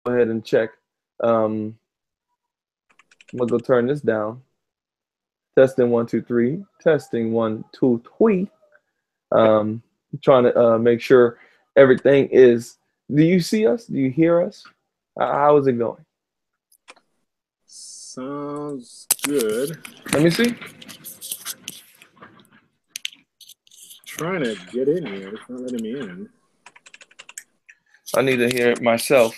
ahead and check. I'm gonna go turn this down. Testing 1 2 3. Testing 1 2 3. Um, Trying to make sure everything is. Do you see us? Do you hear us? How is it going? Sounds good. Let me see. Trying to get in here. It's not letting me in. I need to hear it myself.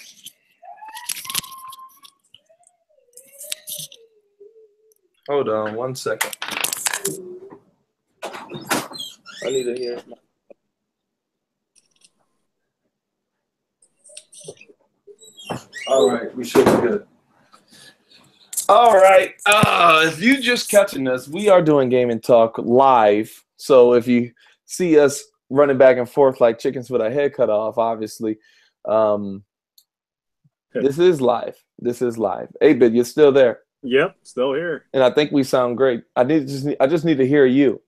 Hold on 1 second. I need to hear it. All right, we should be good. All right. If you just catching us, we are doing GamIN Talk live. So if you see us running back and forth like chickens with our head cut off, obviously, this is live. This is live. 8-Bit, you're still there. Yep, still here. And I think we sound great. I just need to hear you.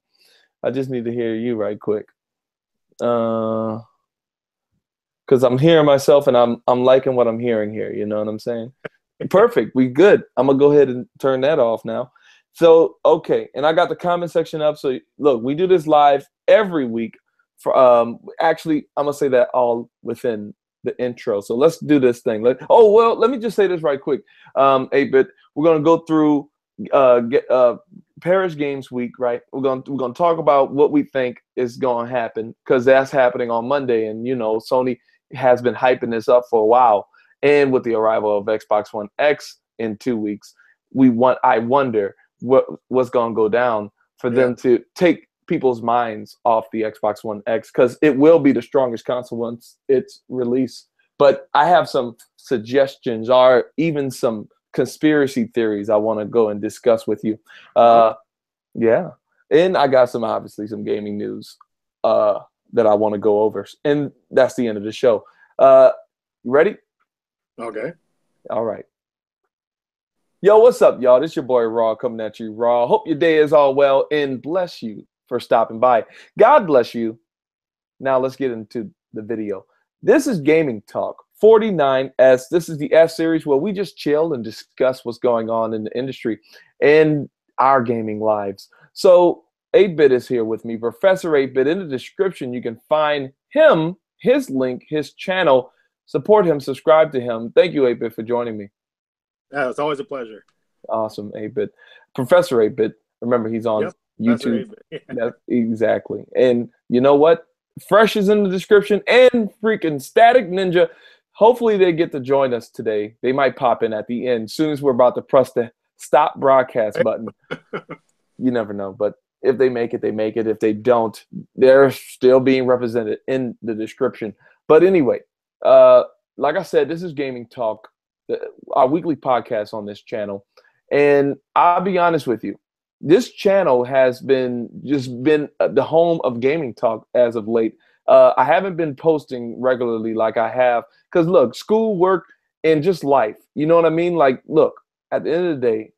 I just need to hear you right quick. Because I'm hearing myself and I'm liking what I'm hearing here. You know what I'm saying? Perfect. We good. I'm going to go ahead and turn that off now. So, okay. And I got the comment section up. So, look, we do this live every week. For actually, I'm going to say that all within the intro. So let's do this thing. Let me just say this right quick. 8-Bit, we're going to go through Paris Games Week, right? We're going to talk about what we think is going to happen because that's happening on Monday. And, you know, Sony has been hyping this up for a while. And with the arrival of Xbox One X in 2 weeks, I wonder what's going to go down for them to take people's minds off the Xbox One X because it will be the strongest console once it's released. But I have some suggestions or even some conspiracy theories I want to go and discuss with you. Yeah. And I got obviously some gaming news that I want to go over. And that's the end of the show. You ready? Okay. All right. Yo, what's up, y'all? This your boy Raw coming at you raw. Hope your day is all well and bless you for stopping by. God bless you. Now let's get into the video. This is Gaming Talk 49S. This is the F series where we just chill and discuss what's going on in the industry and our gaming lives. So 8-Bit is here with me. Professor 8-Bit. In the description, you can find him, his link, his channel. Support him, subscribe to him. Thank you, 8-Bit, for joining me. Yeah, it's always a pleasure. Awesome, 8-Bit. Professor 8-Bit, remember he's on YouTube. Exactly. And you know what? Fresh is in the description and freaking Static Ninja. Hopefully they get to join us today. They might pop in at the end. As soon as we're about to press the stop broadcast button. You never know. But if they make it, they make it. If they don't, they're still being represented in the description. But anyway, like I said, this is Gaming Talk, our weekly podcast on this channel. And I'll be honest with you, this channel has been the home of Gaming Talk as of late. I haven't been posting regularly like I have because, look, school, work, and just life. You know what I mean? Like, look, at the end of the day,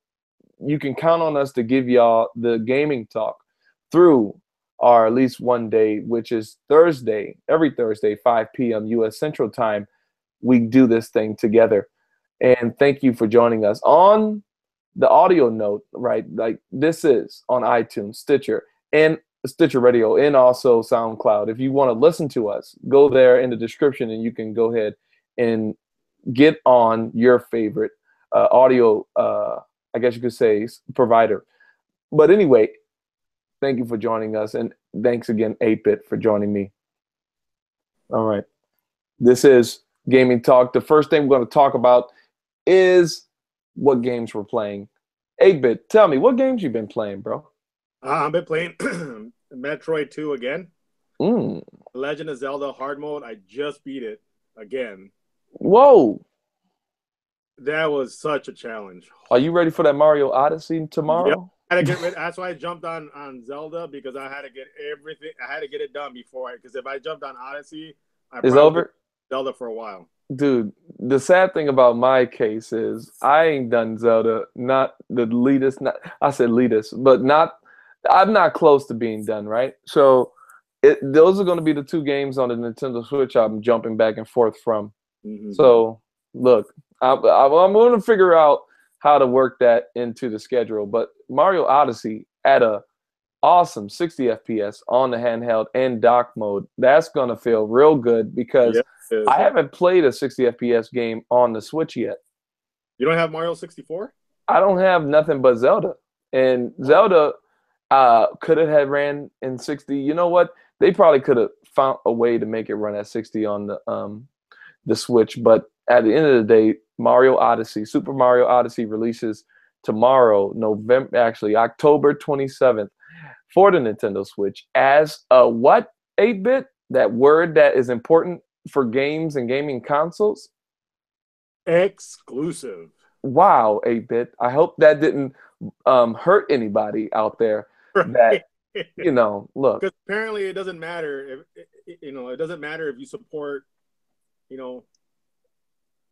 you can count on us to give y'all the Gaming Talk through our at least one day, which is Thursday, every Thursday, 5 p.m. U.S. Central Time. We do this thing together. And thank you for joining us. On the audio note, right, like this is on iTunes, Stitcher Radio, and also SoundCloud. If you want to listen to us, go there in the description and you can go ahead and get on your favorite audio, I guess you could say, provider. But anyway, thank you for joining us. And thanks again, 8-Bit, for joining me. All right. This is Gaming Talk. The first thing we're going to talk about is what games we're playing. 8-Bit, tell me, what games you been playing, bro? I've been playing Metroid 2 again. Mm. Legend of Zelda hard mode. I just beat it again. Whoa. That was such a challenge. Are you ready for that Mario Odyssey tomorrow? Yep. That's why I jumped on Zelda, because I had to get everything. I had to get it done before because if I jumped on Odyssey, it's over. Zelda for a while. Dude, the sad thing about my case is I ain't done Zelda, not the latest. I said latest, but not. I'm not close to being done, right? So those are going to be the two games on the Nintendo Switch I'm jumping back and forth from. Mm-hmm. So look, I'm going to figure out how to work that into the schedule. But Mario Odyssey at a awesome 60 FPS on the handheld and dock mode, that's going to feel real good because I haven't played a 60 FPS game on the Switch yet. You don't have Mario 64? I don't have nothing but Zelda. And Zelda could it have ran in 60? You know what? They probably could have found a way to make it run at 60 on the Switch. But at the end of the day, Mario Odyssey, Super Mario Odyssey releases tomorrow, October 27th for the Nintendo Switch as a what, 8-bit? That word that is important for games and gaming consoles? Exclusive. Wow, 8-bit. I hope that didn't hurt anybody out there. That, you know, look. Because apparently it doesn't matter if, it doesn't matter if you support,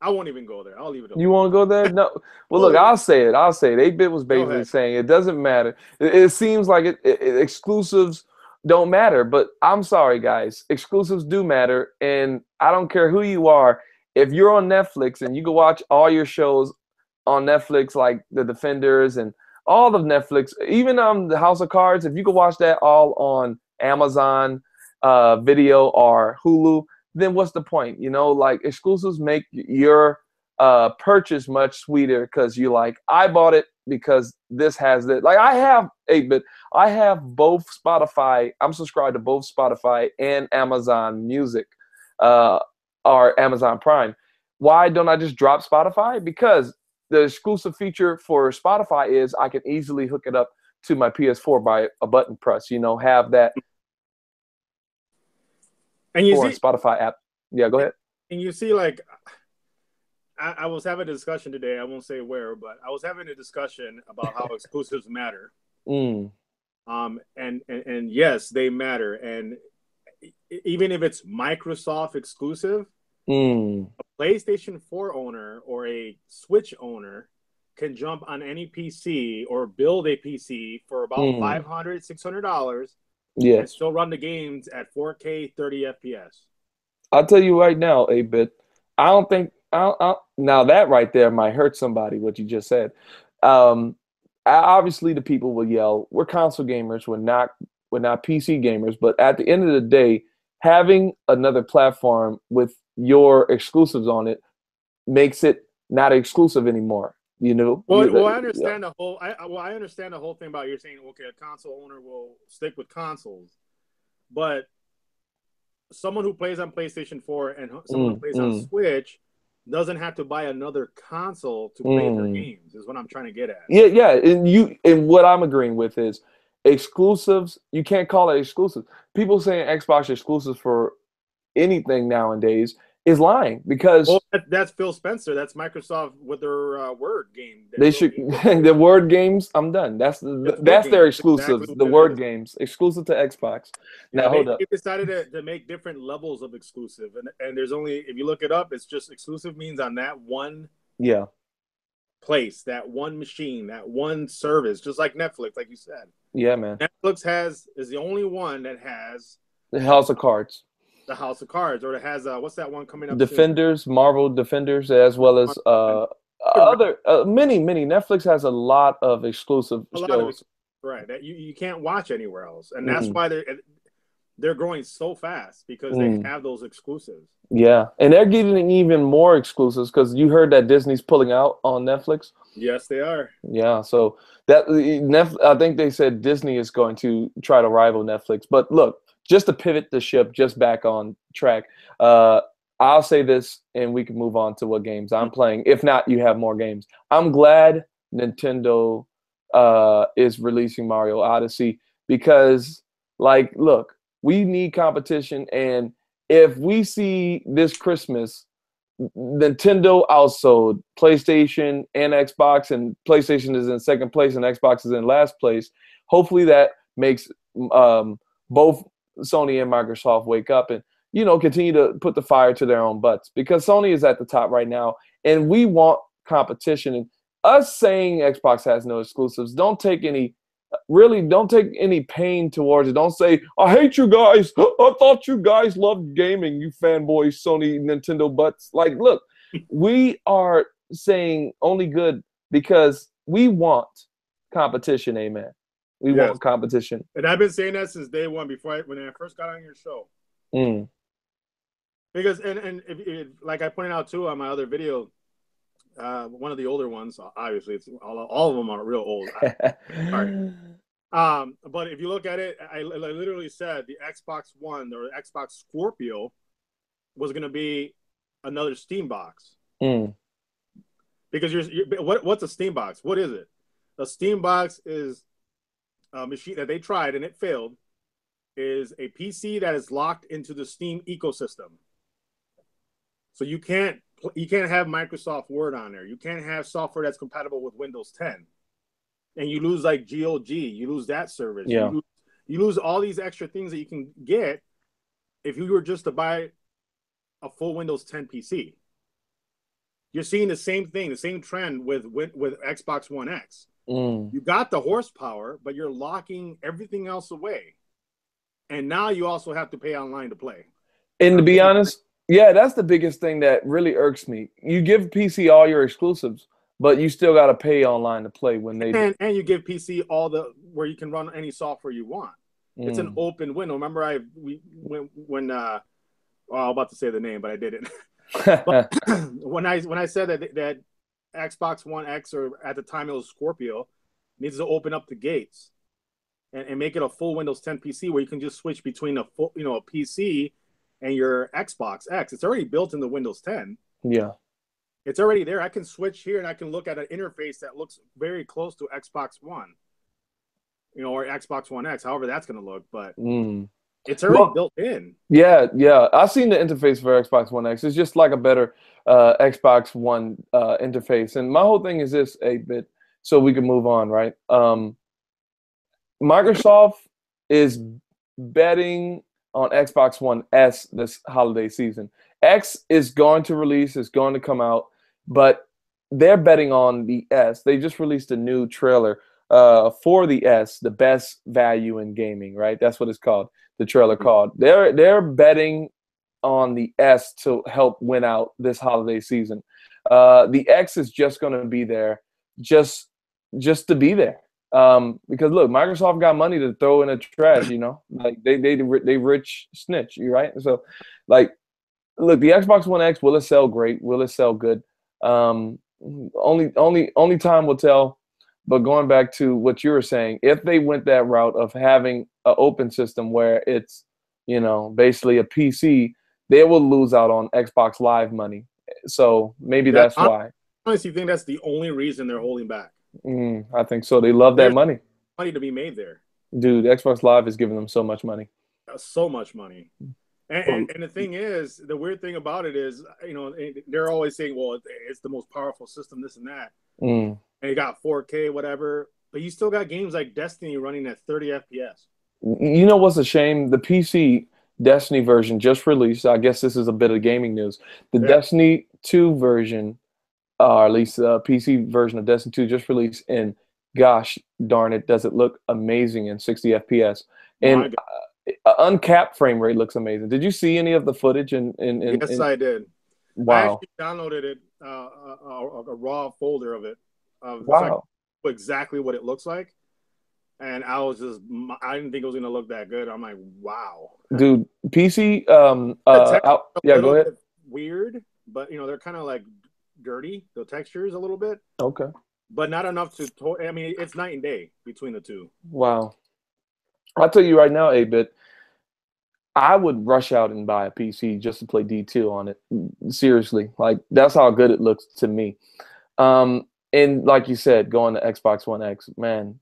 I won't even go there. I'll leave it alone. You won't go there? No. Well, look, I'll say it. 8-bit was basically saying it doesn't matter. It seems like exclusives don't matter, but I'm sorry, guys. Exclusives do matter, and I don't care who you are. If you're on Netflix and you can watch all your shows on Netflix, like The Defenders and all of Netflix, even the House of Cards, if you can watch that all on Amazon Video or Hulu, then what's the point? Like exclusives make your purchase much sweeter because you're like, I bought it because this has that. Like I have 8-bit. I have both Spotify. I'm subscribed to both Spotify and Amazon Music or Amazon Prime. Why don't I just drop Spotify? Because the exclusive feature for Spotify is I can easily hook it up to my PS4 by a button press. Have that. And you see Spotify app. Yeah, go ahead. And you see, like, I was having a discussion today. I won't say where, but I was having a discussion about how exclusives matter. And yes, they matter. And even if it's Microsoft exclusive, a PlayStation 4 owner or a Switch owner can jump on any PC or build a PC for about $500, $600. Yes. And still run the games at 4K 30 FPS. I'll tell you right now, 8-bit. I don't think now that right there might hurt somebody, what you just said. Obviously the people will yell, we're console gamers, we're not PC gamers, but at the end of the day, having another platform with your exclusives on it makes it not exclusive anymore. Well, I understand the whole. I understand the whole thing about you're saying, okay, a console owner will stick with consoles, but someone who plays on PlayStation 4 and someone who plays on Switch doesn't have to buy another console to play their games. Is what I'm trying to get at. Yeah, and what I'm agreeing with is exclusives. You can't call it exclusive. People saying Xbox exclusives for anything nowadays is lying because that's Phil Spencer. That's Microsoft with their Word game. They should the Word games. I'm done. That's their exclusives. Exactly the Word games exclusive to Xbox. Now hold up. They decided to make different levels of exclusive, and there's only, if you look it up, it's just exclusive means on that one place, that one machine, that one service, just like Netflix, like you said. Yeah, man. Netflix is the only one that has the House of Cards. The House of Cards, or it has what's that one coming up? Defenders, soon? Marvel Defenders, as well as other many. Netflix has a lot of exclusive shows, right? That you can't watch anywhere else, and that's why they're growing so fast because they have those exclusives. Yeah, and they're getting even more exclusives because you heard that Disney's pulling out on Netflix. Yes, they are. Yeah, so that I think they said Disney is going to try to rival Netflix, but look. Just to pivot the ship just back on track, I'll say this, and we can move on to what games I'm playing. If not, you have more games. I'm glad Nintendo is releasing Mario Odyssey because, like, look, we need competition, and if we see this Christmas Nintendo outsold PlayStation and Xbox, and PlayStation is in second place and Xbox is in last place, hopefully that makes both Sony and Microsoft wake up and, continue to put the fire to their own butts, because Sony is at the top right now and we want competition. And us saying Xbox has no exclusives, don't take any pain towards it. Don't say, I hate you guys. I thought you guys loved gaming, you fanboys, Sony, Nintendo butts. Like, look, We are saying only good because we want competition, amen. We want competition. And I've been saying that since day one, when I first got on your show. Because if, like I pointed out too on my other video, one of the older ones, obviously it's all of them are real old. Sorry. But if you look at it, I literally said the Xbox One or Xbox Scorpio was going to be another Steam box. Because what's a Steam box? What is it? A Steam box is a machine that they tried and it failed. Is a PC that is locked into the Steam ecosystem. So you can't have Microsoft Word on there. You can't have software that's compatible with Windows 10. And you lose like GOG, you lose that service. Yeah. You lose all these extra things that you can get if you were just to buy a full Windows 10 PC. You're seeing the same thing, the same trend with Xbox One X. You got the horsepower, but you're locking everything else away. And now you also have to pay online to play. And to be honest, yeah, that's the biggest thing that really irks me. You give PC all your exclusives, but you still got to pay online to play when they and you give PC where you can run any software you want. It's an open window. Remember, when I was about to say the name, but I didn't. But when I said that Xbox One X, or at the time it was Scorpio, needs to open up the gates and make it a full Windows 10 PC where you can just switch between a PC and your Xbox X. It's already built into Windows 10. Yeah. It's already there. I can switch here and I can look at an interface that looks very close to Xbox One, or Xbox One X, however that's going to look. But it's already built in. Yeah, yeah. I've seen the interface for Xbox One X. It's just like a better Xbox One interface. And my whole thing is this, 8-bit, so we can move on, right? Microsoft is betting on Xbox One S this holiday season. X is going to release, it's going to come out, but they're betting on the S. They just released a new trailer for the S, the best value in gaming, right? That's what it's called, the trailer called. They're betting on the S to help win out this holiday season. The X is just going to be there just to be there. Because look, Microsoft got money to throw in the trash, like they rich snitch, you right? So, like, look, the Xbox One X, will it sell great? Will it sell good? Only time will tell. But going back to what you were saying, if they went that route of having an open system where it's, basically a PC, they will lose out on Xbox Live money. So maybe that's why. I honestly think that's the only reason they're holding back. I think so. They love that money. Money to be made there. Dude, Xbox Live is giving them so much money. So much money. And the thing is, the weird thing about it is, they're always saying, well, it's the most powerful system, this and that. And you got 4K, whatever. But you still got games like Destiny running at 30 FPS. You know what's a shame? The PC Destiny version just released. I guess this is a bit of gaming news. The Destiny 2 version, or at least the PC version of Destiny 2 just released, and gosh darn it, does it look amazing in 60 FPS. And uncapped frame rate looks amazing. Did you see any of the footage? Yes, I did. Wow. I actually downloaded it, a raw folder of it. Wow. So exactly what it looks like. And I didn't think it was going to look that good. I'm like, wow. Dude, PC, yeah, go ahead. Weird, but, they're kind of like dirty, the textures a little bit. Okay. But not enough I mean, it's night and day between the two. Wow. I'll tell you right now, 8-bit, I would rush out and buy a PC just to play D2 on it. Seriously. Like, that's how good it looks to me. And like you said, going to Xbox One X, man,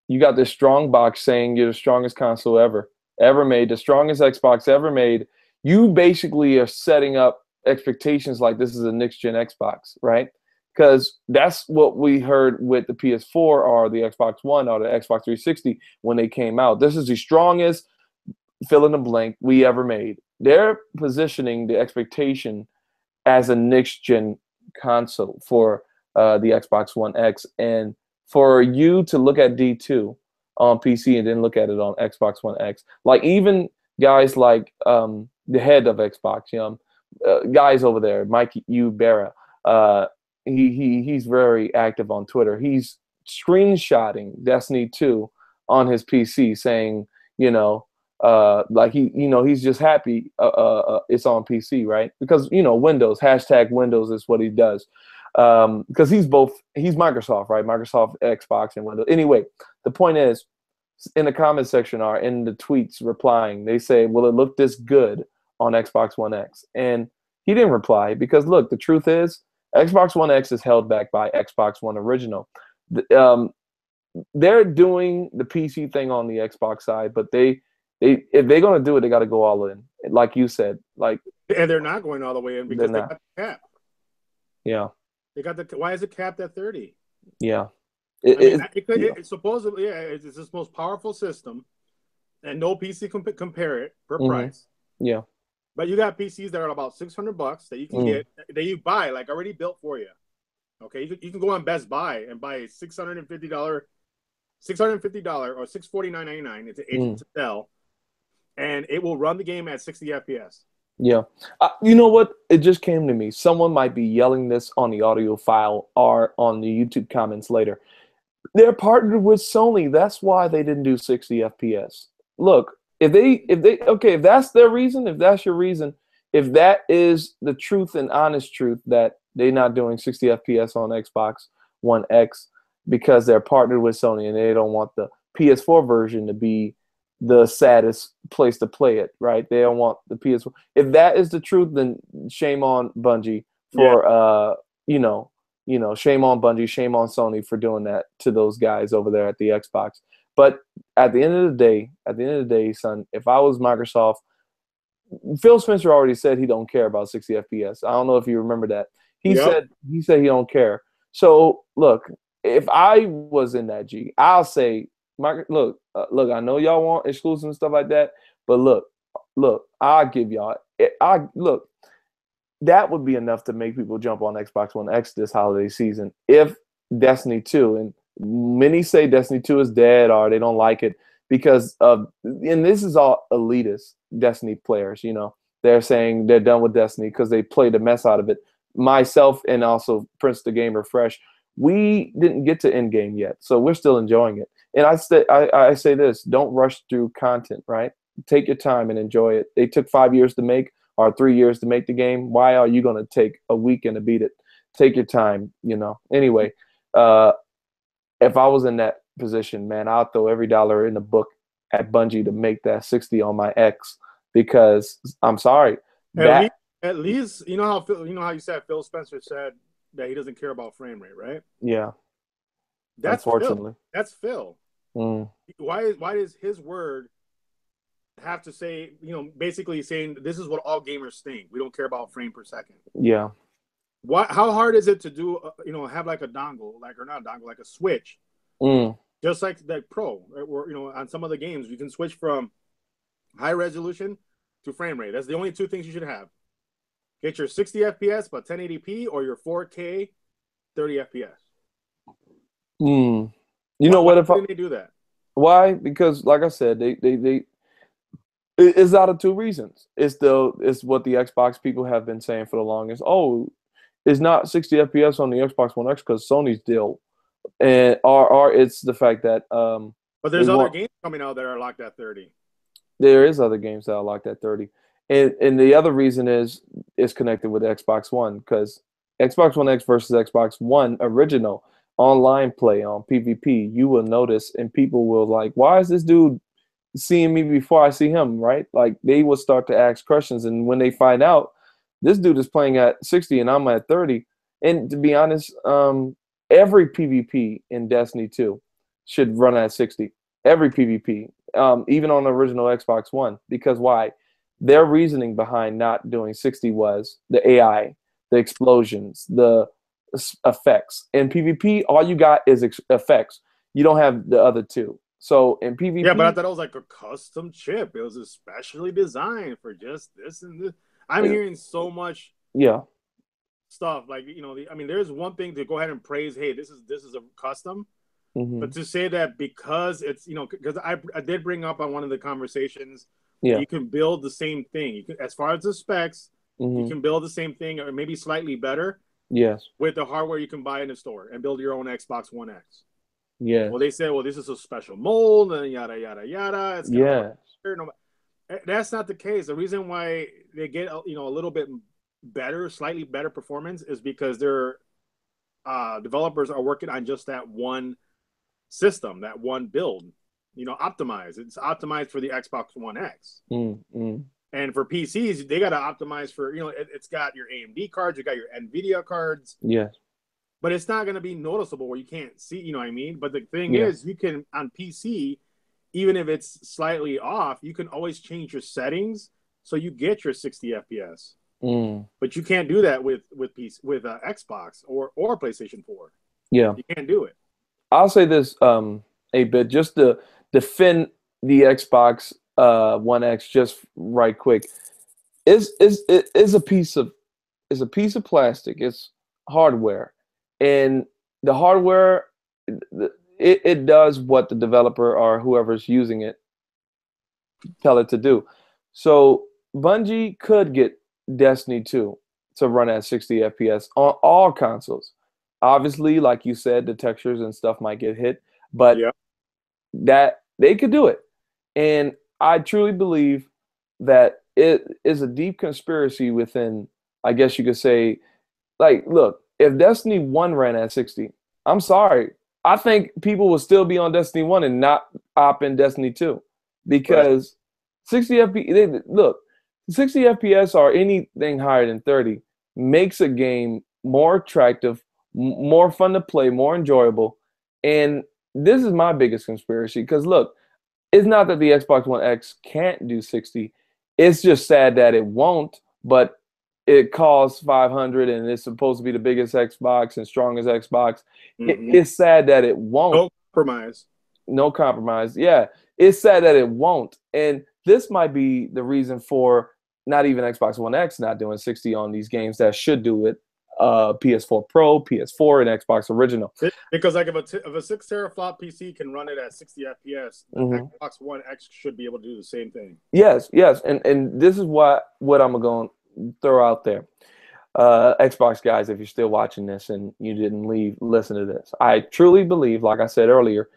you got this strong box saying you're the strongest console ever made, the strongest Xbox ever made. You basically are setting up expectations like this is a next-gen Xbox, right? Because that's what we heard with the PS4 or the Xbox One or the Xbox 360 when they came out. This is the strongest fill in the blank we ever made. They're positioning the expectation as a next-gen console for the Xbox One X. And for you to look at D2 on PC and then look at it on Xbox One X, like even guys like the head of Xbox, guys over there, Mike Ubera, he's very active on Twitter. He's screenshotting Destiny 2 on his PC, saying, like he's just happy it's on PC, right? Because Windows, hashtag Windows is what he does. Because he's Microsoft, right? Microsoft, Xbox, and Windows. Anyway, the point is, in the comment section or in the tweets replying, they say, will it look this good on Xbox One X? And he didn't reply because, look, the truth is, Xbox One X is held back by Xbox One Original. They're doing the PC thing on the Xbox side, but if they're going to do it, they got to go all in. Like you said, and they're not going all the way in because they got the cap. Yeah. They got why is it capped at 30? Yeah. Supposedly, it's this most powerful system, and no PC can compare it per price. Yeah. But you got PCs that are about $600 that you can get, that you buy, like already built for you. Okay, you can go on Best Buy and buy a $650 or $649.99. It's an agent to sell, and it will run the game at 60 FPS. Yeah. You know what? It just came to me. Someone might be yelling this on the audio file or on the YouTube comments later. They're partnered with Sony. That's why they didn't do 60 FPS. Look, if that's their reason, if that's your reason, if that is the truth and honest truth that they're not doing 60 FPS on Xbox One X because they're partnered with Sony and they don't want the PS4 version to be the saddest place to play it, right? They don't want the PS4. If that is the truth, then shame on Bungie for shame on Bungie, shame on Sony for doing that to those guys over there at the Xbox. But at the end of the day, son, if I was Microsoft, Phil Spencer already said he don't care about 60 FPS. I don't know if you remember that. He said he don't care. So look, if I was in that I'll say, look, I know y'all want exclusive and stuff like that, but look, I'll give y'all. That would be enough to make people jump on Xbox One X this holiday season. If Destiny 2, and many say Destiny 2 is dead or they don't like it because of, and this is all elitist Destiny players, they're saying they're done with Destiny because they played the mess out of it. Myself and also PrinceThaGamer Fresh, we didn't get to endgame yet, so we're still enjoying it. And I say this: don't rush through content, right? Take your time and enjoy it. They took 5 years to make, or 3 years to make the game. Why are you going to take a weekend to beat it? Take your time, Anyway, if I was in that position, man, I'll throw every dollar in the book at Bungie to make that 60 on my X, because I'm sorry. At least you know how you said Phil Spencer said that he doesn't care about frame rate, right? Yeah. That's unfortunately. Phil. That's Phil. Why does his word have to say, basically saying this is what all gamers think? We don't care about frame per second. Yeah. How hard is it to do? Have like a dongle, like a switch, just like Pro, or on some of the games you can switch from high resolution to frame rate. That's the only two things you should have. Get your 60 FPS but 1080p, or your 4K 30 FPS. You know what? If didn't they do that? Why? Because, like I said, it's out of two reasons. It's what the Xbox people have been saying for the longest. Oh, it's not 60 FPS on the Xbox One X because Sony's deal, and or it's the fact that but there's other games coming out that are locked at 30. There is other games that are locked at 30, and the other reason is connected with Xbox One, because Xbox One X versus Xbox One original online play on PvP, you will notice, and people will like, why is this dude seeing me before I see him, right? Like, they will start to ask questions, and when they find out this dude is playing at 60 and I'm at 30, and to be honest, every PvP in Destiny 2 should run at 60. Every PvP, even on the original Xbox One, because why? Their reasoning behind not doing 60 was the AI, the explosions, the effects. In PvP, all you got is effects. You don't have the other two. So in PvP, yeah, but I thought it was like a custom chip. It was especially designed for just this and this. I'm hearing so much stuff like, there's one thing to go ahead and praise, hey, this is a custom, but to say that because it's, because I did bring up on one of the conversations, you can build the same thing. You can, as far as the specs, You can build the same thing or maybe slightly better. Yes. With the hardware you can buy in the store and build your own Xbox One X. Yes. Well, they said, well, this is a special mold and yada yada yada. It's yes. That's not the case. The reason why they get a little bit better, slightly better performance is because their developers are working on just that one system, that one build. Optimized. It's optimized for the Xbox One X. And for PCs, they got to optimize for, it's got your AMD cards, you got your NVIDIA cards. Yes. But it's not going to be noticeable where you can't see, you know what I mean? But the thing is, you can, on PC, even if it's slightly off, you can always change your settings so you get your 60 FPS. But you can't do that with Xbox or PlayStation 4. Yeah. You can't do it. I'll say this, 8-bit, just to defend the Xbox One X just right quick. Is a piece of plastic. It's hardware. And the hardware, it does what the developer or whoever's using it tell it to do. So Bungie could get Destiny 2 to run at 60 FPS on all consoles. Obviously, like you said, the textures and stuff might get hit, but that they could do it. And I truly believe that it is a deep conspiracy within, I guess you could say, like, look, if Destiny 1 ran at 60, I'm sorry. I think people will still be on Destiny 1 and not opt in Destiny 2 because 60 FPS, look, 60 FPS or anything higher than 30 makes a game more attractive, more fun to play, more enjoyable. And this is my biggest conspiracy because, look, it's not that the Xbox One X can't do 60. It's just sad that it won't, but it costs $500 and it's supposed to be the biggest Xbox and strongest Xbox. It's sad that it won't. No compromise. No compromise. Yeah. It's sad that it won't. And this might be the reason for not even Xbox One X not doing 60 on these games that should do it. PS4 Pro, PS4, and Xbox Original. Because like if a 6 teraflop PC can run it at 60 FPS, Xbox One X should be able to do the same thing. Yes. And this is what I'm going to throw out there. Xbox guys, if you're still watching this and you didn't listen to this. I truly believe, like I said earlier,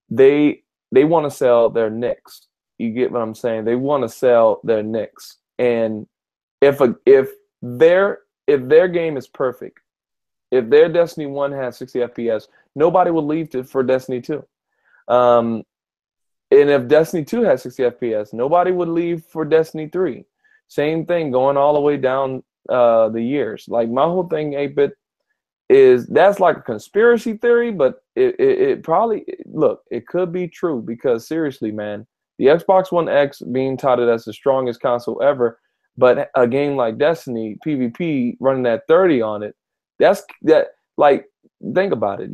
they want to sell their nicks. You get what I'm saying? They want to sell their nicks. And if their game is perfect, if their Destiny 1 has 60 FPS, nobody will leave for Destiny 2. And if Destiny 2 has 60 FPS, nobody would leave for Destiny 3. Same thing going all the way down the years. Like my whole thing, 8-bit, is that's like a conspiracy theory, but it probably, look, it could be true because seriously, man, the Xbox One X being touted as the strongest console ever, but a game like Destiny, PvP, running at 30 on it, like, think about it,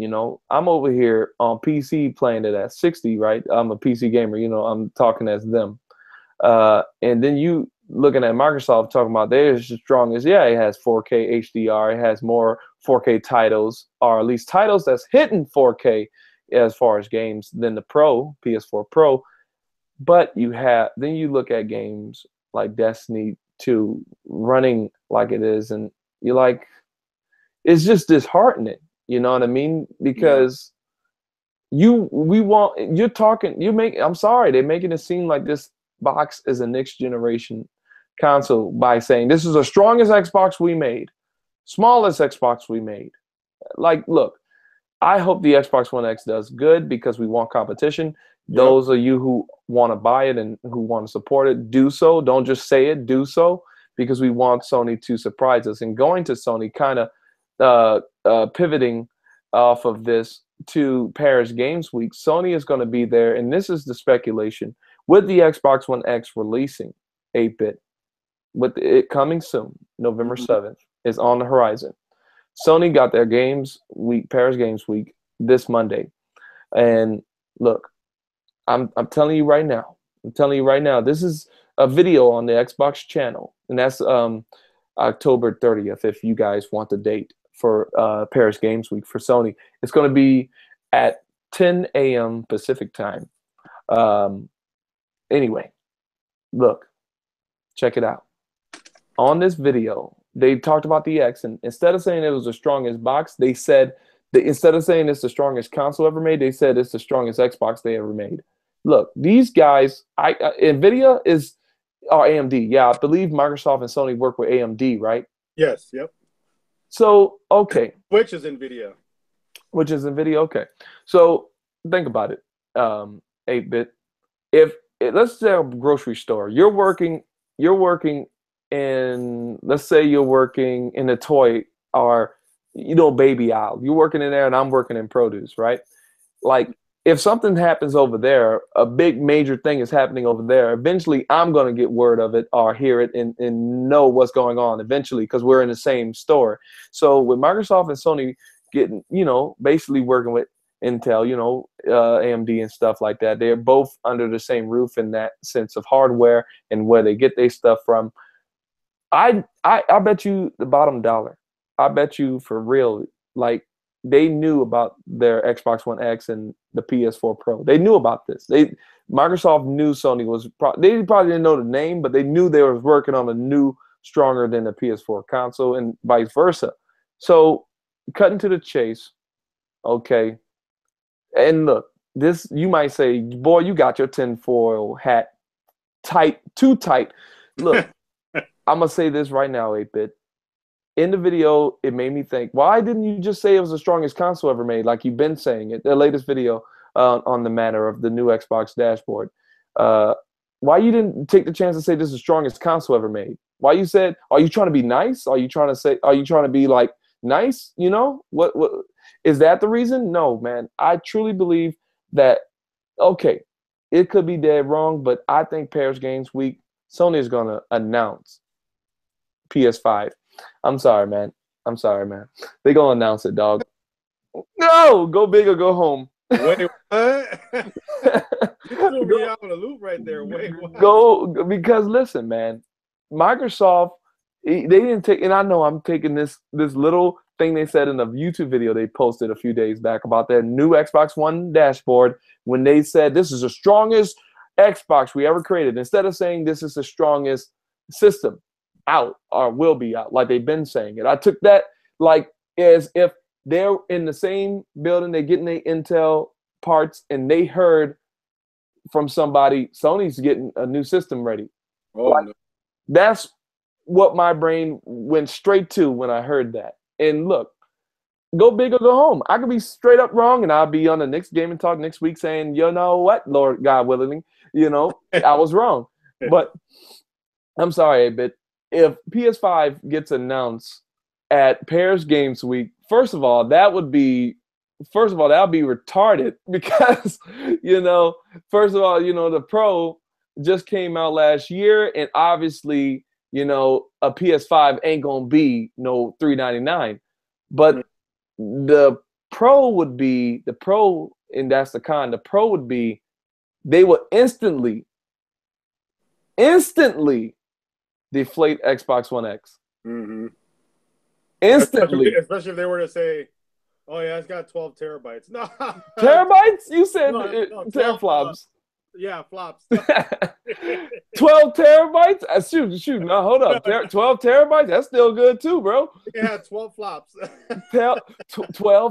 I'm over here on PC playing it at 60, right? I'm a PC gamer, I'm talking as them. And then you looking at Microsoft talking about they're as strong as, it has 4K HDR, it has more 4K titles, or at least titles that's hitting 4K as far as games than the PS4 Pro. But then you look at games like Destiny 2 running like it is, and you're like, it's just disheartening, you know what I mean? Because I'm sorry, they're making it seem like this box is a next generation console by saying this is the strongest Xbox we made, smallest Xbox we made. Like, look, I hope the Xbox One X does good because we want competition. Those of you who want to buy it and who want to support it, do so. Don't just say it, do so, because we want Sony to surprise us. And going to Sony, kind of pivoting off of this to Paris Games Week, Sony is going to be there, and this is the speculation, with the Xbox One X releasing 8-bit, with it coming soon, November 7th, is on the horizon. Sony got their Paris Games Week this Monday. And look, I'm telling you right now, this is a video on the Xbox channel, and that's October 30th, if you guys want the date for Paris Games Week for Sony. It's going to be at 10 a.m. Pacific time. Anyway, look, check it out. on this video, they talked about the X, and instead of saying it was the strongest box, they said instead of saying it's the strongest console ever made, they said it's the strongest Xbox they ever made. Look, these guys, Nvidia is AMD. Yeah, I believe Microsoft and Sony work with AMD, right? Yes. Yep. So okay, which is Nvidia. Which is Nvidia. Okay, so think about it. 8-bit. If let's say a grocery store, you're working in, let's say you're working in a toy or baby aisle. You're working in there, and I'm working in produce, right? Like, if something happens over there, a big major thing is happening over there, eventually I'm going to get word of it or hear it and know what's going on eventually, because we're in the same store. So with Microsoft and Sony getting, basically working with Intel, AMD and stuff like that, they're both under the same roof in that sense of hardware and where they get their stuff from. I bet you the bottom dollar. I bet you for real, like, they knew about their Xbox One X and the PS4 Pro. They knew about this. Microsoft knew Sony was they probably didn't know the name, but they knew they were working on a new, stronger than the PS4 console, and vice versa. So, cutting to the chase, okay. And look, this, you might say, boy, you got your tinfoil hat tight, too tight. Look, I'm gonna say this right now, 8-bit. In the video, it made me think, why didn't you just say it was the strongest console ever made, like you've been saying it? The latest video on the matter of the new Xbox dashboard. Why you didn't take the chance to say this is the strongest console ever made? Why you said, are you trying to be nice? Are you trying to be like nice? What is that the reason? No, man. I truly believe that, okay, it could be dead wrong, but I think Paris Games Week, Sony is going to announce PS5. I'm sorry, man. They gonna announce it, dog. No, go big or go home. Wait, what? You threw me out on a loop right there. Wait, what? Go, because listen, man. Microsoft, they didn't take, and I know I'm taking this little thing they said in a YouTube video they posted a few days back about their new Xbox One dashboard, when they said this is the strongest Xbox we ever created. Instead of saying this is the strongest system out or will be out, like they've been saying it, I took that like as if they're in the same building, they're getting their Intel parts, and they heard from somebody Sony's getting a new system ready. No. That's what my brain went straight to when I heard that. And look, go big or go home. I could be straight up wrong, and I'll be on the next GamIN Talk next week saying, you know what, Lord God willing, I was wrong. But I'm sorry, but if PS5 gets announced at Paris Games Week, first of all, that would be retarded, because, first of all, the Pro just came out last year, and obviously, a PS5 ain't gonna be no $399, but the Pro would be and that's the con. The Pro would be, they would instantly deflate Xbox One X. Mm-hmm. Instantly. Especially if they were to say, oh yeah, it's got 12 terabytes. No. Terabytes? You said teraflops. Yeah, flops. 12 terabytes? Shoot. No, hold up. 12 terabytes? That's still good too, bro. Yeah, 12 flops. 12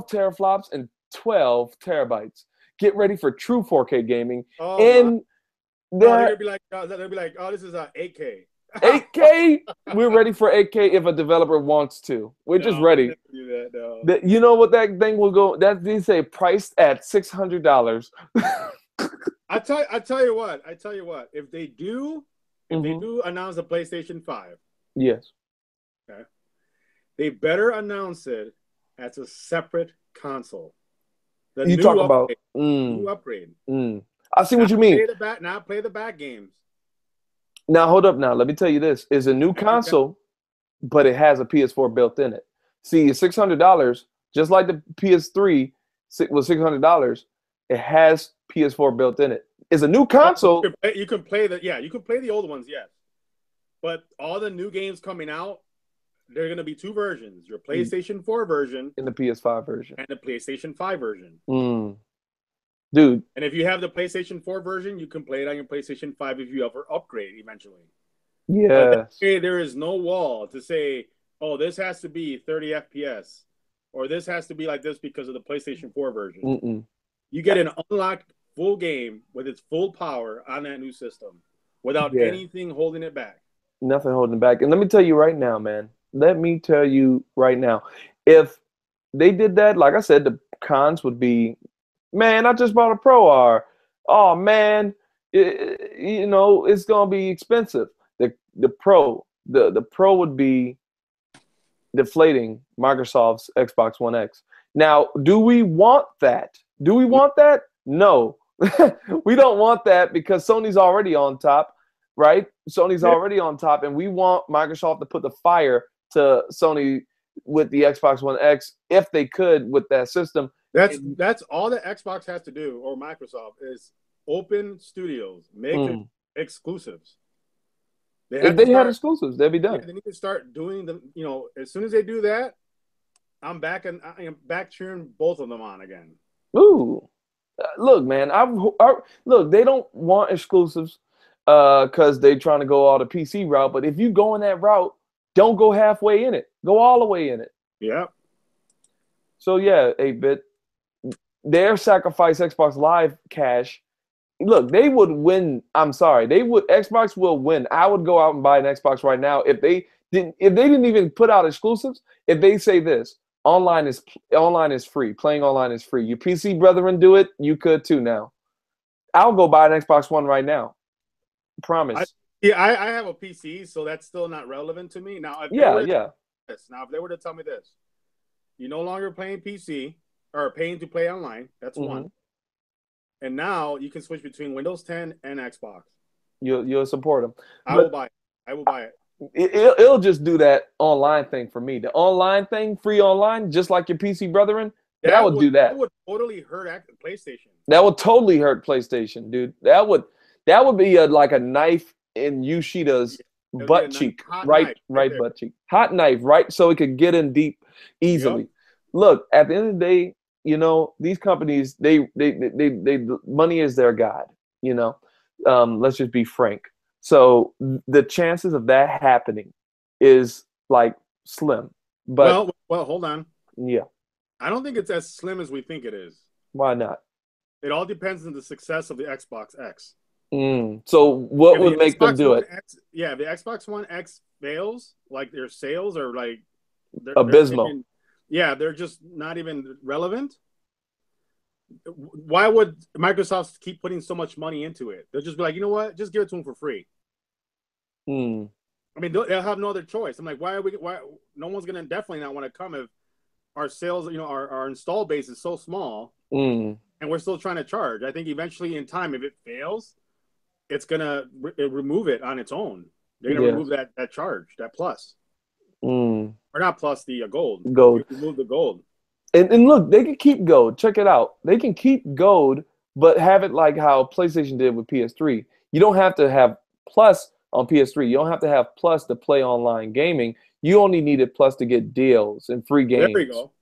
teraflops and 12 terabytes. Get ready for true 4K gaming. Oh, and they'll be like, oh, this is 8K. 8K? We're ready for 8K if a developer wants to. We're just ready. Do that, no. You know what that thing will go? That they say priced at $600. I tell you what. If they do announce the PlayStation 5, yes, okay, they better announce it as a separate console. You talk about new upgrade. I see what you mean. Play the back games. Now hold up. Now let me tell you this: is a new console, but it has a PS4 built in it. See, it's $600, just like the PS3 was $600. It has PS4 built in it. It's a new console. You can play the old ones, yes. But all the new games coming out, there are going to be two versions: your PlayStation 4 version and the PS5 version, and the PlayStation 5 version. Dude. And if you have the PlayStation 4 version, you can play it on your PlayStation 5 if you ever upgrade eventually. But that Yes. way there is no wall to say, oh, this has to be 30 FPS or this has to be like this because of the PlayStation 4 version. Mm-mm. You get an unlocked full game with its full power on that new system without Yeah. anything holding it back. Nothing holding back. And let me tell you right now, man. Let me tell you right now. If they did that, like I said, the cons would be, man, I just bought a Pro R. Oh man, it's gonna be expensive. The Pro would be deflating Microsoft's Xbox One X. Now, do we want that? Do we want that? No. We don't want that because Sony's already on top, right? Sony's already on top, and we want Microsoft to put the fire to Sony with the Xbox One X if they could with that system. That's all that Xbox has to do, or Microsoft, is open studios, make exclusives. If they had exclusives, they'd be done. Yeah, they need to start doing them. As soon as they do that, I'm back and I am back cheering both of them on again. Ooh, look, man, look. They don't want exclusives because they're trying to go all the PC route. But if you go in that route, don't go halfway in it. Go all the way in it. Yeah. So yeah, 8-bit. Their sacrifice Xbox Live cash. Look, they would win. I'm sorry, Xbox will win. I would go out and buy an Xbox right now if they didn't even put out exclusives. If they say this, online is free. Playing online is free. Your PC brethren do it. You could too now. I'll go buy an Xbox One right now. Promise. I have a PC, so that's still not relevant to me. Now, if they were to tell me this, you're no longer playing PC or paying to play online. That's one. And now you can switch between Windows 10 and Xbox. You'll support them. I will buy it. It'll just do that online thing for me. The online thing, free online, just like your PC brethren, that would do that. That would totally hurt PlayStation. That would totally hurt PlayStation, dude. That would be like a knife in Yoshida's butt cheek, right butt cheek, hot knife, right, so it could get in deep easily. Yep. Look, at the end of the day, these companies, they money is their god. Let's just be frank. So the chances of that happening is like slim. But well, hold on. Yeah, I don't think it's as slim as we think it is. Why not? It all depends on the success of the Xbox X. So what would make them do it? If the Xbox One X fails, like their sales are like abysmal. They're just not even relevant. Why would Microsoft keep putting so much money into it? They'll just be like, you know what? Just give it to them for free. I mean, they'll have no other choice. I'm like, why no one's gonna definitely not want to come if our sales, our install base is so small, and we're still trying to charge. I think eventually in time, if it fails, it's gonna remove it on its own. They're gonna remove that charge, that plus, or not plus, the gold. Remove the gold. And look, they can keep gold. Check it out. They can keep gold, but have it like how PlayStation did with PS3. You don't have to have plus on PS3. You don't have to have plus to play online gaming. You only needed plus to get deals and free games. There we go.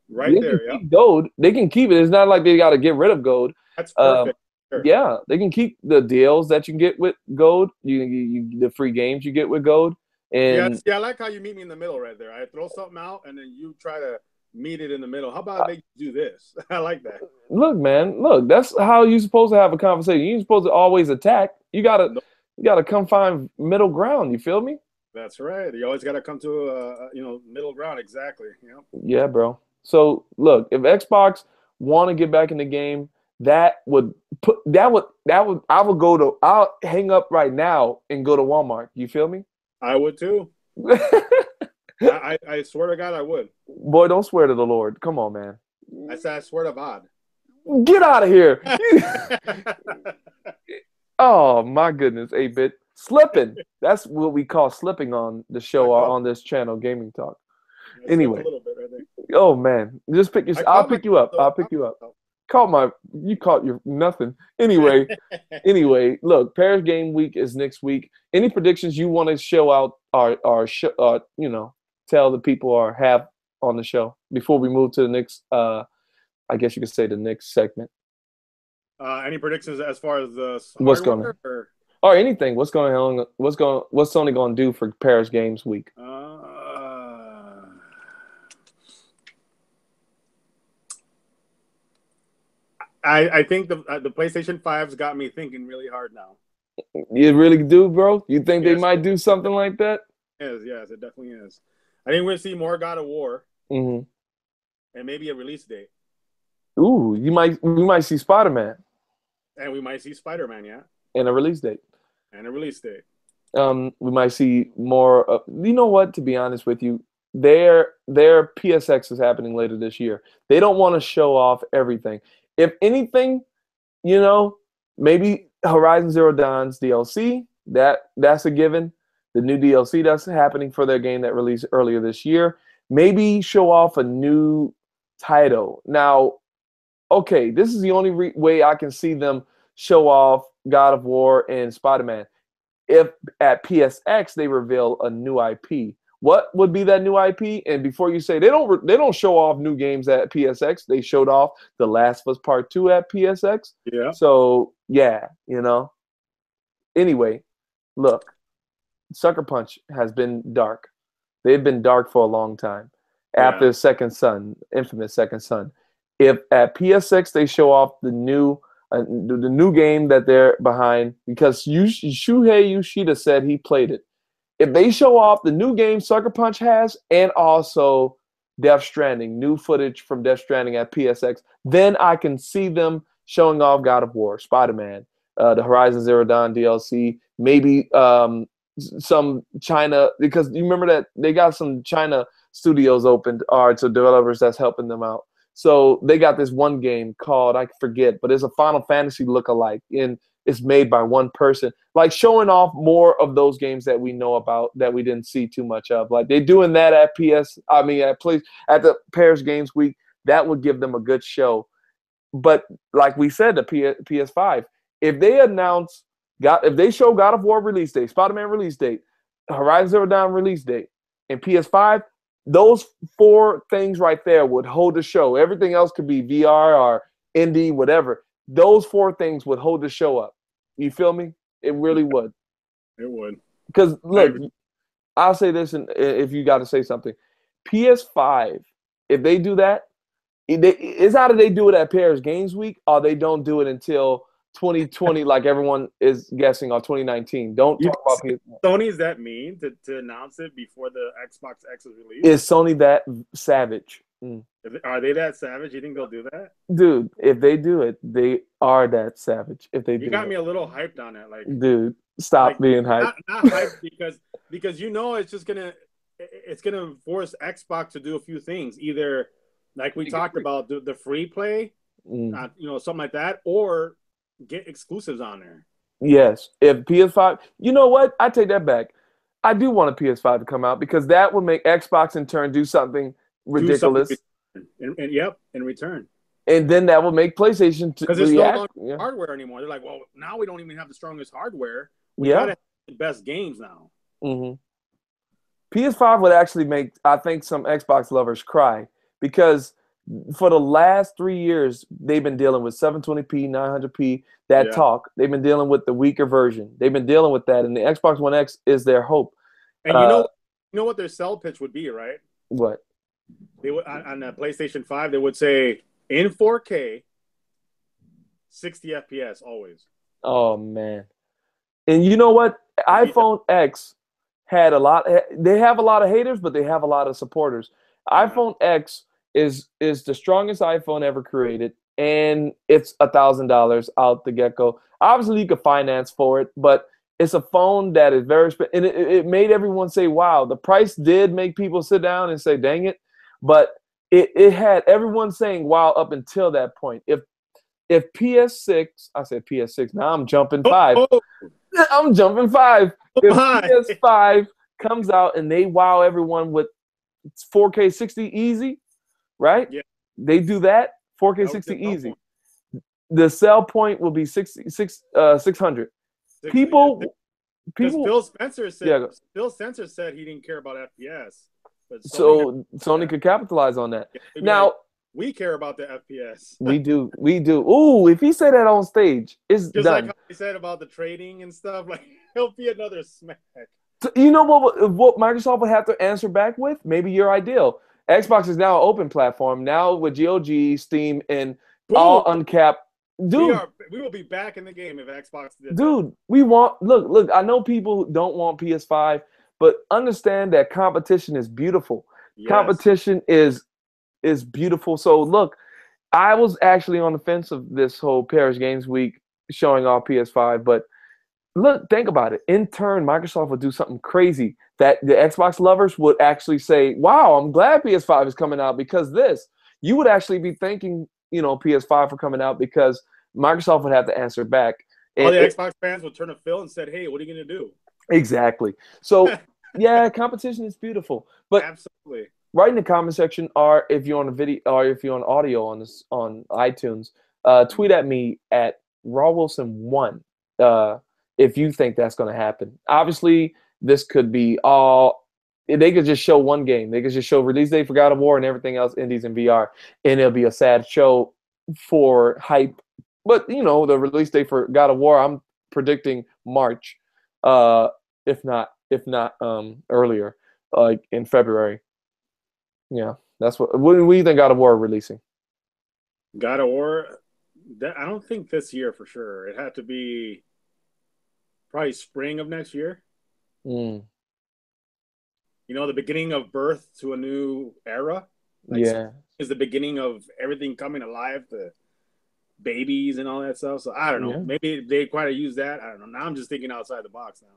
Right there. Yeah. Gold. They can keep it. It's not like they got to get rid of gold. That's perfect. Sure. Yeah, they can keep the deals that you can get with gold. You the free games you get with gold. And I like how you meet me in the middle right there. I throw something out and then you try to meet it in the middle. How about they do this? I like that. Look, man. Look, that's how you're supposed to have a conversation. You're supposed to always attack. You gotta come find middle ground. You feel me? That's right. You always gotta come to middle ground. Exactly. Yeah. Yeah, bro. So look, if Xbox want to get back in the game, I'll hang up right now and go to Walmart. You feel me? I would too. I swear to God, I would. Boy, don't swear to the Lord. Come on, man. I said I swear to God. Get out of here. Oh my goodness, 8-bit. Slipping. That's what we call slipping on the show or on this channel, Gaming Talk. Anyway. A little bit right there. Oh man. Just I'll pick you up. I'll pick you up. You caught your nothing. Anyway, look, Paris Game Week is next week. Any predictions you want to show out tell the people or have on the show before we move to the next I guess you could say the next segment. Any predictions as far as the what's going on? or anything. What's Sony going to do for Paris Games Week? I think the PlayStation 5's got me thinking really hard now. You really do, bro? You think they might do something like that? Yes, it definitely is. I think we're going to see more God of War. Mm-hmm. And maybe a release date. Ooh, we might see Spider-Man. And we might see Spider-Man, yeah. And a release date. We might see more. You know what? To be honest with you, their PSX is happening later this year. They don't want to show off everything. If anything, maybe Horizon Zero Dawn's DLC. That's a given. The new DLC that's happening for their game that released earlier this year. Maybe show off a new title. Now, okay, this is the only way I can see them show off God of War and Spider-Man. If at PSX they reveal a new IP, what would be that new IP? And before you say they don't show off new games at PSX, they showed off The Last of Us Part 2 at PSX. Yeah. So yeah, Anyway, look, Sucker Punch has been dark. They've been dark for a long time. After Second Son, infamous Second Son. If at PSX they show off the new game that they're behind, because Shuhei Yoshida said he played it. If they show off the new game Sucker Punch has, and also Death Stranding, new footage from Death Stranding at PSX, then I can see them showing off God of War, Spider-Man, the Horizon Zero Dawn DLC, maybe some China, because you remember that they got some China studios opened, or to developers that's helping them out. So they got this one game called, I forget, but it's a Final Fantasy lookalike, and it's made by one person. Like showing off more of those games that we know about that we didn't see too much of. Like they're doing that at the Paris Games Week. That would give them a good show. But like we said, the PS5, if they show God of War release date, Spider-Man release date, Horizon Zero Dawn release date, and PS5, those four things right there would hold the show. Everything else could be VR or indie, whatever. Those four things would hold the show up. You feel me? It really would. It would. Because, look, I'll say this, and if you got to say something. PS5, if they do that, it's either they do it at Paris Games Week or they don't do it until 2020, like everyone is guessing, or 2019. Don't talk about PS5. Sony's that mean to announce it before the Xbox X is released? Is Sony that savage? Are they that savage? You think they'll do that? Dude, if they do it, they are that savage. If they do, you got me a little hyped on it. Like, dude, stop being hyped. Not hyped because it's just gonna force Xbox to do a few things. Either like we talked about the free play, something like that, or get exclusives on there. Yes, if PS5, you know what? I take that back. I do want a PS5 to come out because that would make Xbox in turn do something ridiculous. In return. And then that will make PlayStation because it's no longer hardware anymore. They're like, well, now we don't even have the strongest hardware. We gotta have the best games now. PS5 would actually make, I think, some Xbox lovers cry because for the last 3 years they've been dealing with 720p, 900p, talk. They've been dealing with the weaker version. They've been dealing with that, and the Xbox One X is their hope. And you know what their sell pitch would be, right? What? They would on the PlayStation 5, they would say in 4K, 60 FPS always. Oh man. And you know what? iPhone X had they have a lot of haters, but they have a lot of supporters. iPhone X is the strongest iPhone ever created, and it's $1,000 out the get-go. Obviously you could finance for it, but it's a phone that is very expensive, and it made everyone say, wow. The price did make people sit down and say, dang it. But it had everyone saying wow up until that point. If PS6, I said PS6, now I'm jumping 5. I'm jumping 5. If PS5 comes out and they wow everyone with 4K 60 easy, right? Yeah. They do that, 4K 60 easy. The sell point will be 600. People. Phil Spencer said he didn't care about FPS. So Sony could capitalize on that. Yeah, now, We care about the FPS. We do. Ooh, if he said that on stage, it's just done. like how he said about the trading and stuff. Like, he'll be another smack. You know what Microsoft would have to answer back with? Maybe your ideal. Xbox is now an open platform. Now with GOG, Steam, and Boom. all uncapped. Dude, we will be back in the game if Xbox did dude, that. We want look. I know people don't want PS5, but understand that competition is beautiful. Yes. Competition is beautiful. So look, I was actually on the fence of this whole Paris Games Week showing off PS5, but look, think about it. In turn, Microsoft would do something crazy that the Xbox lovers would actually say, wow, I'm glad PS5 is coming out because this. You would actually be thanking, PS5 for coming out because Microsoft would have to answer back. All the Xbox fans would turn to Phil and said, hey, what are you going to do? Exactly. So, yeah, competition is beautiful. But absolutely. Write in the comment section, or if you're on a video, or if you're on audio on iTunes, tweet at me at RawWilson1 if you think that's going to happen. Obviously, this could be all. They could just show one game. They could just show release date for God of War and everything else, indies and VR, and it'll be a sad show for hype. But the release date for God of War, I'm predicting March, if not earlier, like in February. Yeah, that's what do you think God of War releasing? God of War, I don't think this year for sure. It had to be probably spring of next year. Mm. The beginning of birth to a new era. Yeah, is the beginning of everything coming alive, the babies and all that stuff. So I don't know. Yeah. Maybe they quite use that. I don't know. Now I'm just thinking outside the box now.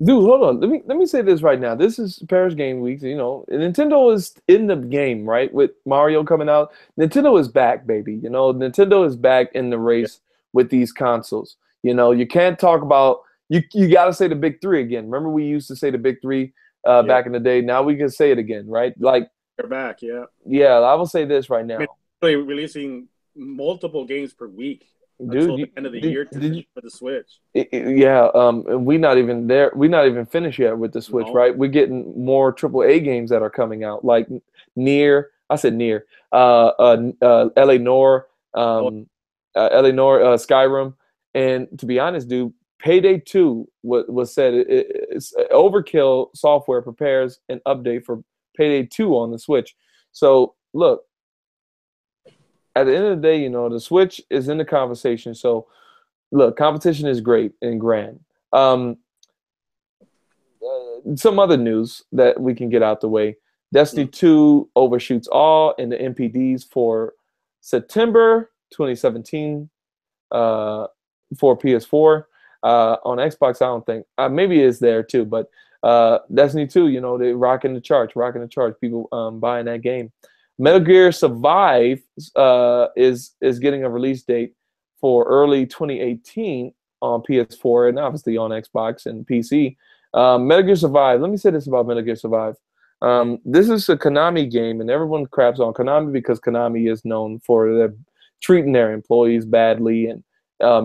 Dude, hold on. Let me say this right now. This is Paris Game Week. Nintendo is in the game, right? With Mario coming out, Nintendo is back, baby. Nintendo is back in the race with these consoles. You can't talk about you got to say the big three again. Remember, we used to say the big three back in the day. Now we can say it again, right? Like they're back, yeah. Yeah, I will say this right now. They're releasing multiple games per week. Until the end of the year for the Switch. We not even there. We not even finished yet with the Switch, right? We're getting more AAA games that are coming out, like Nier. I said Nier. LA Noire, Skyrim, and to be honest, dude, Payday 2 was said it's Overkill Software prepares an update for Payday 2 on the Switch. So look. At the end of the day, the Switch is in the conversation. So, look, competition is great and grand. Some other news that we can get out the way. Destiny 2 overshoots all in the NPDs for September 2017 for PS4. On Xbox, I don't think. Maybe it's there too, but Destiny 2, they're rocking the charts. People buying that game. Metal Gear Survive is getting a release date for early 2018 on PS4 and obviously on Xbox and PC. Metal Gear Survive. Let me say this about Metal Gear Survive. This is a Konami game, and everyone craps on Konami because Konami is known for their treating their employees badly and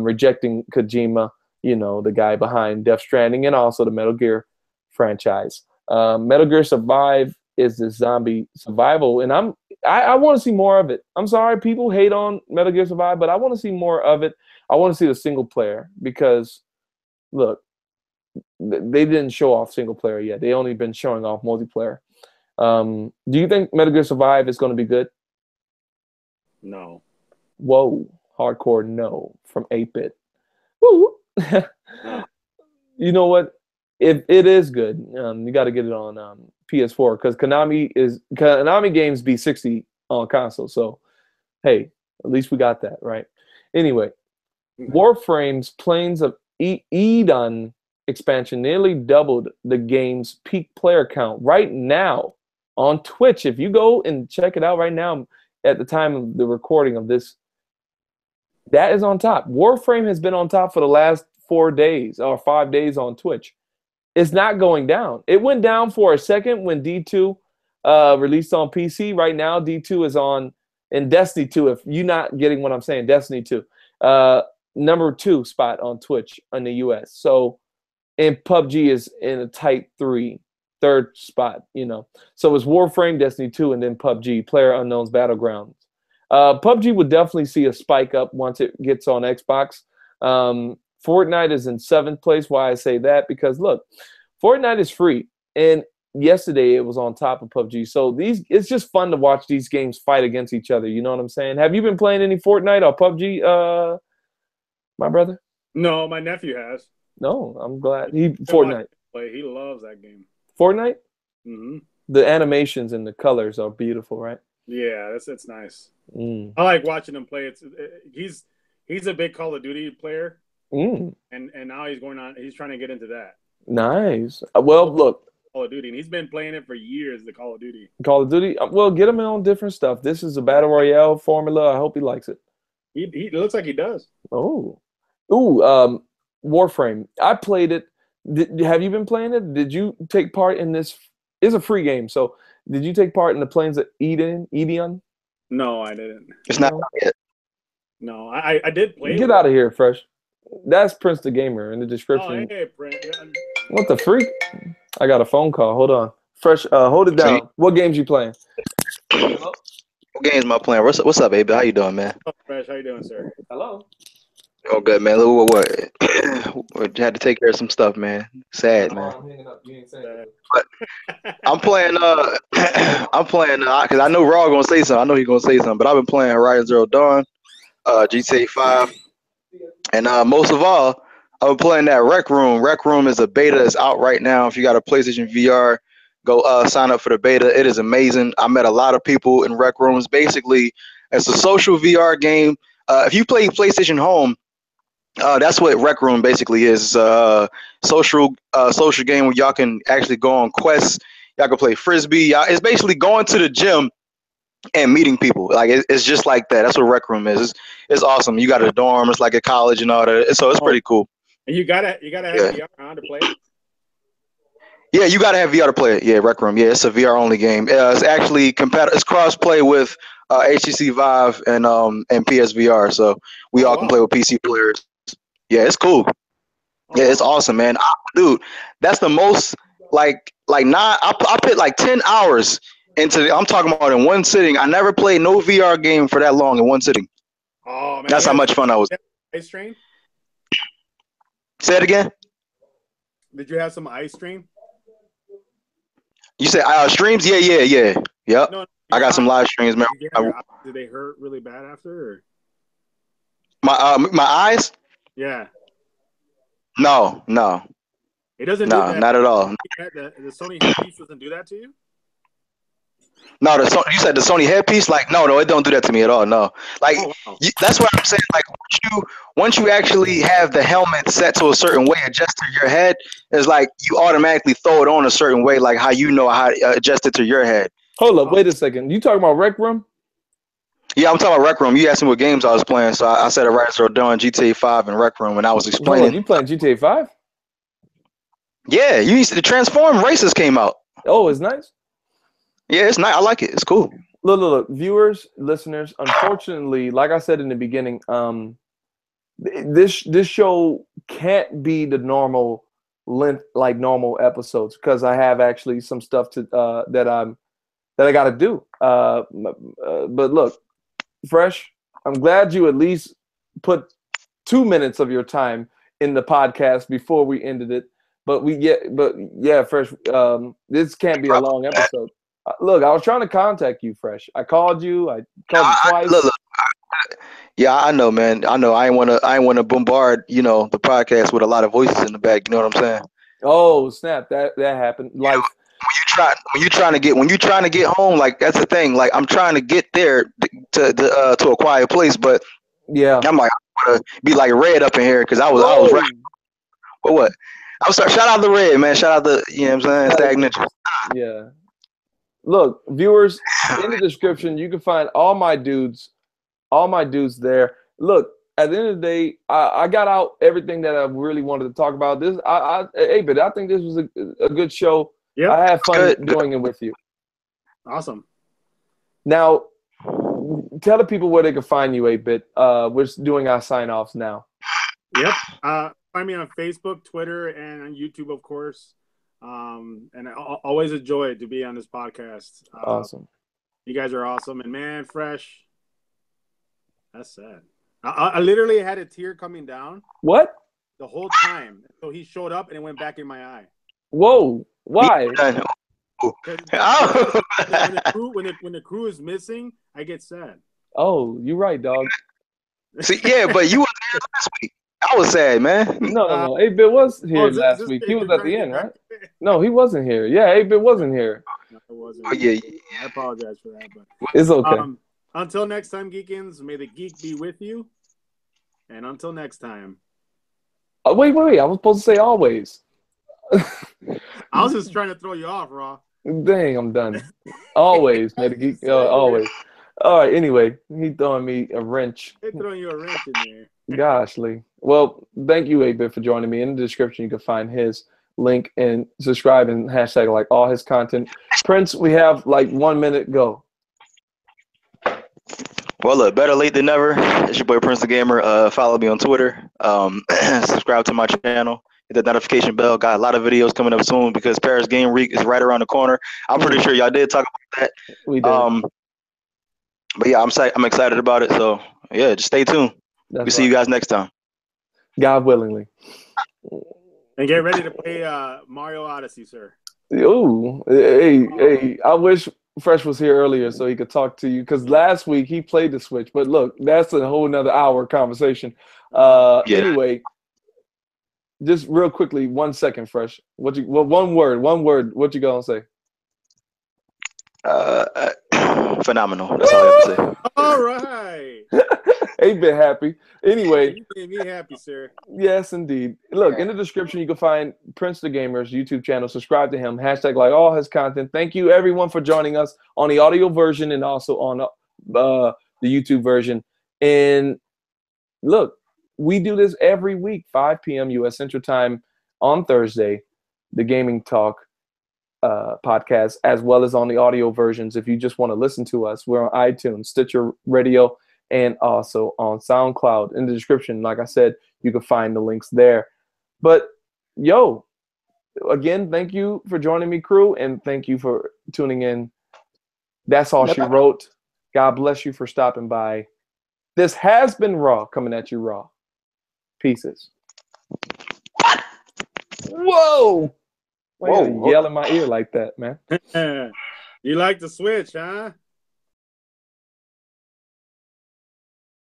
rejecting Kojima, the guy behind Death Stranding and also the Metal Gear franchise. Metal Gear Survive is the zombie survival, and I want to see more of it. I'm sorry, people hate on Metal Gear Survive, but I want to see more of it. I want to see the single player because, look, they didn't show off single player yet. They only been showing off multiplayer. Do you think Metal Gear Survive is going to be good? No. Whoa, hardcore no from 8-Bit. Woo. You know what? If it is good, you got to get it on PS4 because Konami games be 60 on console. So, hey, at least we got that, right? Anyway, Warframe's Planes of Eden expansion nearly doubled the game's peak player count right now on Twitch. If you go and check it out right now at the time of the recording of this, that is on top. Warframe has been on top for the last 4 days or 5 days on Twitch. It's not going down. It went down for a second when D2 released on PC. Right now, D2 is on in Destiny 2. If you're not getting what I'm saying, Destiny 2. Number 2 spot on Twitch in the US. So, and PUBG is in a tight third spot, So it's Warframe, Destiny 2, and then PUBG, PlayerUnknown's Battlegrounds. PUBG would definitely see a spike up once it gets on Xbox. Fortnite is in 7th place. Why I say that? Because look, Fortnite is free, and yesterday it was on top of PUBG. So it's just fun to watch these games fight against each other. You know what I'm saying? Have you been playing any Fortnite or PUBG, my brother? No, my nephew has. No, I'm glad. Fortnite. He loves that game. Fortnite? Mm-hmm. The animations and the colors are beautiful, right? Yeah, it's nice. I like watching him play. He's a big Call of Duty player, and now he's trying to get into that. Nice. Well, look, Call of Duty, and he's been playing it for years. The Call of Duty. Call of Duty. Well, get him on different stuff. This is a battle royale formula. I hope he likes it. He looks like he does. Oh, Warframe. I played it. Have you been playing it? Did you take part in this? It's a free game, so did you take part in the Plains of Edion? No, I didn't. It's not yet. No, I did play. Get out of here, Fresh. That's PrinceThaGamer in the description. Oh, hey, Prince. What the freak? I got a phone call. Hold on. Fresh, hold it down. What games you playing? What games am I playing? What's up, baby? How you doing, man? Fresh, how you doing, sir? Hello. Oh, good, man. What? We had to take care of some stuff, man. Sad, man. I'm hanging up. You ain't saying that. But I'm playing. Because I know Raw gonna say something. I know he's gonna say something. But I've been playing Horizon Zero Dawn, GTA 5, and most of all, I've been playing that Rec Room. Rec Room is a beta. It's out right now. If you got a PlayStation VR, go sign up for the beta. It is amazing. I met a lot of people in Rec Rooms. Basically, it's a social VR game. If you play PlayStation Home, that's what Rec Room basically is. Social game where y'all can actually go on quests. Y'all can play frisbee. It's basically going to the gym and meeting people. Like it's just like that. That's what Rec Room is. It's awesome. You got a dorm. It's like a college and all that. So it's pretty cool. And you gotta have VR on to play it. Yeah, you gotta have VR to play it. Yeah, Rec Room. Yeah, it's a VR only game. It's actually compatible. It's cross play with HTC Vive and PSVR. So we all can play with PC players. Yeah, it's cool. Yeah, it's awesome, man. Dude, that's the most like nine. I put like 10 hours into. I'm talking about in one sitting. I never played no VR game for that long in one sitting. Oh man, that's how much fun I was. Ice Train. Say it again. Did you have some ice stream? You said streams? Yeah. Yep. No, I got some live streams, man. Did they hurt really bad after? Or? My eyes? Yeah. No. It doesn't. No, not at all. The Sony headpiece doesn't do that to you? No, you said the Sony headpiece? Like, no, it don't do that to me at all. No, like that's what I'm saying. Like, once you actually have the helmet set to a certain way, adjust to your head, it's like you automatically throw it on a certain way, like how you know how to adjust it to your head. Hold up, wait a second. You talking about Rec Room? Yeah, I'm talking about Rec Room. You asked me what games I was playing, so I said Horizon Zero Dawn, GTA 5, and Rec Room, and I was explaining. You playing GTA 5? Yeah, the Transform Races came out. Oh, it's nice. Yeah, it's nice. I like it. It's cool. Look, viewers, listeners. Unfortunately, like I said in the beginning, this show can't be the normal length, like normal episodes, because I have actually some stuff to that I got to do. But look, Fresh, I'm glad you at least put 2 minutes of your time in the podcast before we ended it. But Fresh, this can't be a long episode. Look, I was trying to contact you, Fresh. I called you. I called you twice. Look, yeah, I know, man. I know. I ain't wanna bombard, the podcast with a lot of voices in the back. You know what I'm saying? Oh snap! That happened. Life. When you're trying to get home, like that's the thing. Like I'm trying to get there to a quiet place, but yeah, I'm like I want to be like Red up in here because I was right. But what? I'm sorry. Shout out to Red, man. Shout out to what I'm saying, Stag Ninja. Yeah. Look, viewers, in the description, you can find all my dudes there. Look, at the end of the day, I got out everything that I really wanted to talk about. But I think this was a good show. Yeah, I had fun doing it with you. Awesome. Now, tell the people where they can find you, 8-Bit. We're doing our sign-offs now. Yep. Find me on Facebook, Twitter, and on YouTube, of course. And I always enjoy it to be on this podcast. Awesome. You guys are awesome. And man, Fresh, That's sad. I literally had a tear coming down. What? The whole time. So he showed up and it went back in my eye. Whoa! Why? When the crew is missing, I get sad. Oh, you're right, dog. See, yeah, but you were there last week. I was sad, man. No. 8-Bit was here last week. He was at the end, right? No, he wasn't here. Yeah, 8-Bit wasn't here. No, it wasn't. Oh, yeah. I apologize for that, but it's okay. Until next time, Geekins, may the geek be with you. And until next time. Wait. I was supposed to say always. I was just trying to throw you off, Raw. Dang, I'm done. Always, may the geek. Always. All right. Anyway, he throwing me a wrench. They're throwing you a wrench in there. Goshly. Well, thank you, 8-Bit, for joining me. In the description, you can find his link and subscribe and hashtag like all his content. Prince, we have like 1 minute. Go. Well, look, better late than never. It's your boy PrinceThaGamer. Follow me on Twitter. Subscribe to my channel. Hit the notification bell. Got a lot of videos coming up soon because Paris Game Week is right around the corner. I'm pretty sure y'all did talk about that. We did. But yeah, I'm excited about it. So yeah, just stay tuned. We'll see you guys next time. God willingly. And get ready to play Mario Odyssey, sir. Ooh, hey! I wish Fresh was here earlier so he could talk to you because last week he played the Switch. But look, that's a whole nother hour conversation. Anyway, just real quickly, 1 second, Fresh. One word. What you gonna say? Phenomenal. That's all I have to say. All right. 8-Bit happy. Anyway. You made me happy, sir. Yes, indeed. Look, in the description, you can find PrinceThaGamer's YouTube channel. Subscribe to him. Hashtag like all his content. Thank you, everyone, for joining us on the audio version and also on the YouTube version. And look, we do this every week, 5 p.m. U.S. Central Time on Thursday, the Gaming Talk podcast, as well as on the audio versions. If you just want to listen to us, we're on iTunes, Stitcher Radio, and also on SoundCloud. In the description, like I said, you can find the links there. But yo, again, thank you for joining me, crew, and thank you for tuning in. That's all she wrote. God bless you for stopping by. This has been Raw, coming at you raw. Pieces. Whoa! Why you yell in my ear like that, man? You like the Switch, huh?